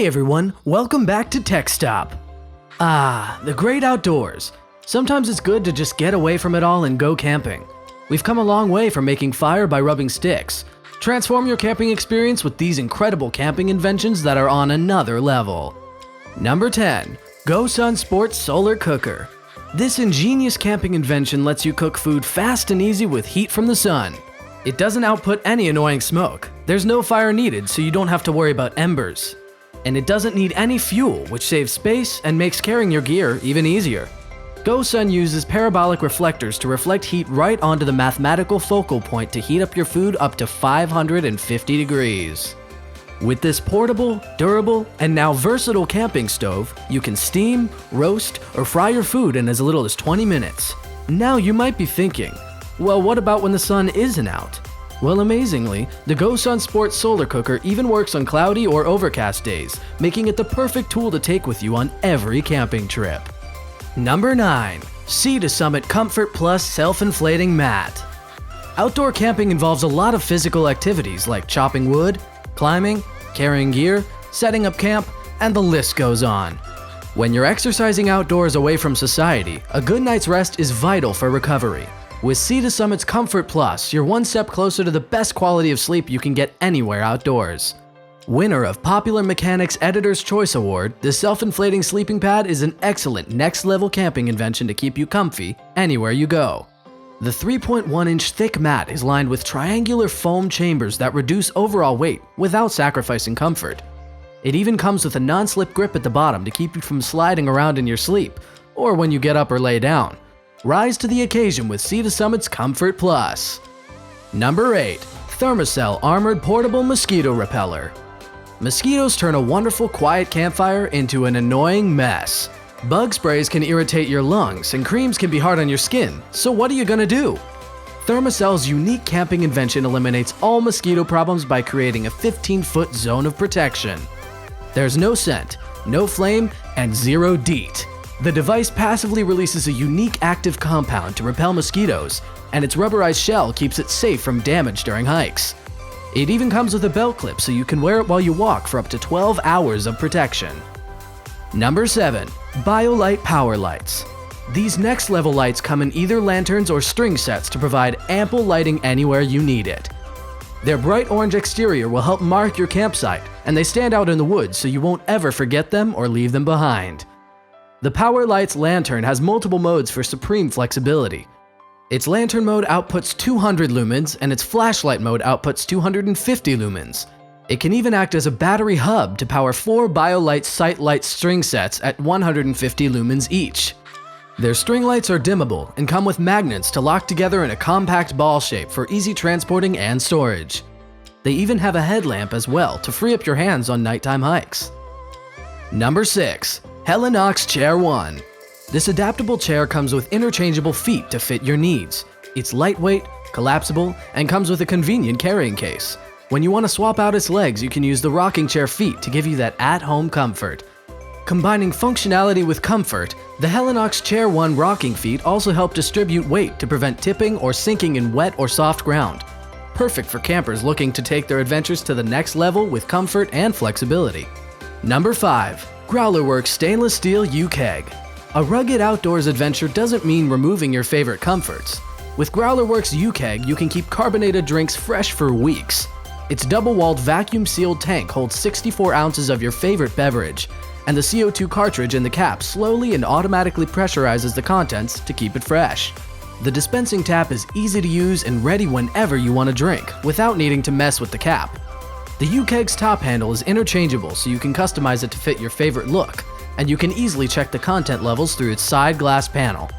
Hey everyone, welcome back to Tech Stop. The great outdoors. Sometimes it's good to just get away from it all and go camping. We've come a long way from making fire by rubbing sticks. Transform your camping experience with these incredible camping inventions that are on another level. Number 10. GoSun Sport Solar Cooker. This ingenious camping invention lets you cook food fast and easy with heat from the sun. It doesn't output any annoying smoke. There's no fire needed, so you don't have to worry about embers. And it doesn't need any fuel, which saves space and makes carrying your gear even easier. GoSun uses parabolic reflectors to reflect heat right onto the mathematical focal point to heat up your food up to 550 degrees. With this portable, durable, and now versatile camping stove, you can steam, roast, or fry your food in as little as 20 minutes. Now you might be thinking, well, what about when the sun isn't out? Well, amazingly, the GoSun Sport Solar Cooker even works on cloudy or overcast days, making it the perfect tool to take with you on every camping trip. Number 9. Sea to Summit Comfort Plus Self-Inflating Mat. Outdoor camping involves a lot of physical activities like chopping wood, climbing, carrying gear, setting up camp, and the list goes on. When you're exercising outdoors away from society, a good night's rest is vital for recovery. With Sea to Summit's Comfort Plus, you're one step closer to the best quality of sleep you can get anywhere outdoors. Winner of Popular Mechanics Editor's Choice Award, the self-inflating sleeping pad is an excellent next-level camping invention to keep you comfy anywhere you go. The 3.1-inch thick mat is lined with triangular foam chambers that reduce overall weight without sacrificing comfort. It even comes with a non-slip grip at the bottom to keep you from sliding around in your sleep, or when you get up or lay down. Rise to the occasion with Sea to Summit's Comfort Plus. Number 8. Thermacell Armored Portable Mosquito Repeller. Mosquitoes turn a wonderful quiet campfire into an annoying mess. Bug sprays can irritate your lungs and creams can be hard on your skin, so what are you gonna do? Thermacell's unique camping invention eliminates all mosquito problems by creating a 15-foot zone of protection. There's no scent, no flame, and zero DEET. The device passively releases a unique active compound to repel mosquitoes, and its rubberized shell keeps it safe from damage during hikes. It even comes with a belt clip so you can wear it while you walk for up to 12 hours of protection. Number 7. BioLite Power Lights. These next-level lights come in either lanterns or string sets to provide ample lighting anywhere you need it. Their bright orange exterior will help mark your campsite, and they stand out in the woods so you won't ever forget them or leave them behind. The Power Light's lantern has multiple modes for supreme flexibility. Its lantern mode outputs 200 lumens and its flashlight mode outputs 250 lumens. It can even act as a battery hub to power 4 BioLite Sight Light string sets at 150 lumens each. Their string lights are dimmable and come with magnets to lock together in a compact ball shape for easy transporting and storage. They even have a headlamp as well to free up your hands on nighttime hikes. Number 6. Helinox Chair 1. This adaptable chair comes with interchangeable feet to fit your needs. It's lightweight, collapsible, and comes with a convenient carrying case. When you want to swap out its legs, you can use the rocking chair feet to give you that at-home comfort. Combining functionality with comfort, the Helinox Chair 1 rocking feet also help distribute weight to prevent tipping or sinking in wet or soft ground. Perfect for campers looking to take their adventures to the next level with comfort and flexibility. Number 5. Growlerworks Stainless Steel U-Keg. A rugged outdoors adventure doesn't mean removing your favorite comforts. With Growlerworks U-Keg, you can keep carbonated drinks fresh for weeks. Its double-walled vacuum-sealed tank holds 64 ounces of your favorite beverage, and the CO2 cartridge in the cap slowly and automatically pressurizes the contents to keep it fresh. The dispensing tap is easy to use and ready whenever you want to drink, without needing to mess with the cap. The U-Keg's top handle is interchangeable so you can customize it to fit your favorite look, and you can easily check the content levels through its side glass panel.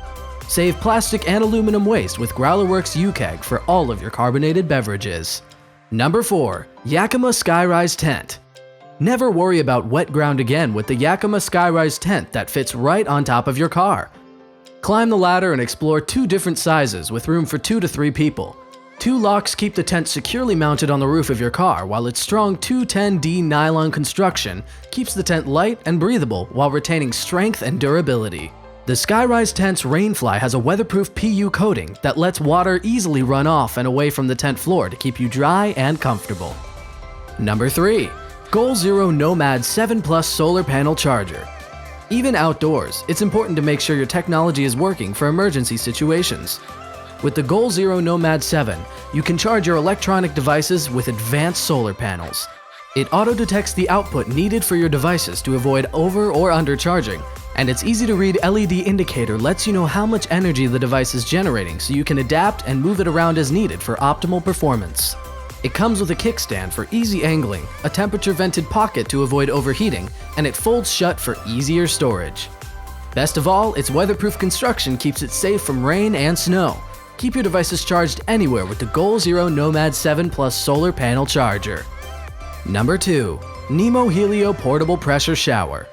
Save plastic and aluminum waste with Growlerworks U-Keg for all of your carbonated beverages. Number 4. Yakima Skyrise Tent. Never worry about wet ground again with the Yakima Skyrise tent that fits right on top of your car. Climb the ladder and explore 2 different sizes with room for 2 to 3 people. 2 locks keep the tent securely mounted on the roof of your car, while its strong 210D nylon construction keeps the tent light and breathable while retaining strength and durability. The Skyrise tent's rainfly has a weatherproof PU coating that lets water easily run off and away from the tent floor to keep you dry and comfortable. Number 3. Goal Zero Nomad 7 Plus Solar Panel Charger. Even outdoors, it's important to make sure your technology is working for emergency situations. With the Goal Zero Nomad 7, you can charge your electronic devices with advanced solar panels. It auto-detects the output needed for your devices to avoid over or undercharging, and its easy-to-read LED indicator lets you know how much energy the device is generating so you can adapt and move it around as needed for optimal performance. It comes with a kickstand for easy angling, a temperature-vented pocket to avoid overheating, and it folds shut for easier storage. Best of all, its weatherproof construction keeps it safe from rain and snow. Keep your devices charged anywhere with the Goal Zero Nomad 7 Plus Solar Panel Charger. Number 2. Nemo Helio Portable Pressure Shower.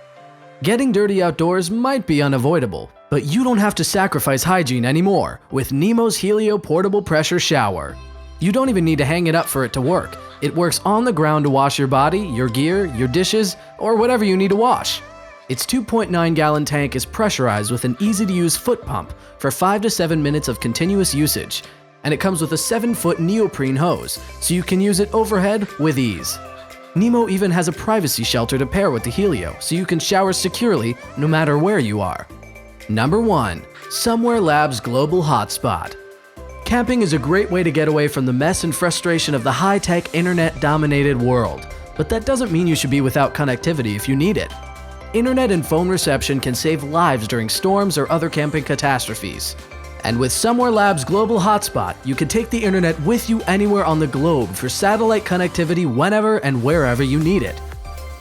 Getting dirty outdoors might be unavoidable, but you don't have to sacrifice hygiene anymore with Nemo's Helio Portable Pressure Shower. You don't even need to hang it up for it to work. It works on the ground to wash your body, your gear, your dishes, or whatever you need to wash. Its 2.9-gallon tank is pressurized with an easy-to-use foot pump for 5 to 7 minutes of continuous usage, and it comes with a 7-foot neoprene hose, so you can use it overhead with ease. Nemo even has a privacy shelter to pair with the Helio, so you can shower securely no matter where you are. Number 1. Somewhere Labs Global Hotspot. Camping is a great way to get away from the mess and frustration of the high-tech, internet-dominated world, but that doesn't mean you should be without connectivity if you need it. Internet and phone reception can save lives during storms or other camping catastrophes. And with Somewhere Labs Global Hotspot, you can take the internet with you anywhere on the globe for satellite connectivity whenever and wherever you need it.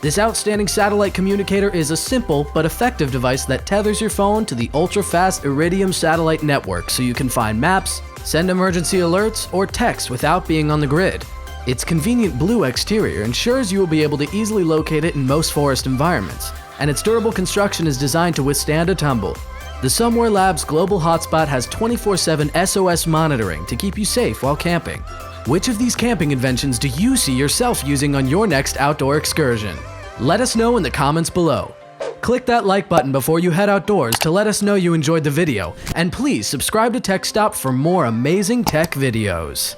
This outstanding satellite communicator is a simple but effective device that tethers your phone to the ultra-fast Iridium satellite network so you can find maps, send emergency alerts, or text without being on the grid. Its convenient blue exterior ensures you will be able to easily locate it in most forest environments, and its durable construction is designed to withstand a tumble. The Somewhere Labs Global Hotspot has 24/7 SOS monitoring to keep you safe while camping. Which of these camping inventions do you see yourself using on your next outdoor excursion? Let us know in the comments below. Click that like button before you head outdoors to let us know you enjoyed the video, and please subscribe to TechStop for more amazing tech videos.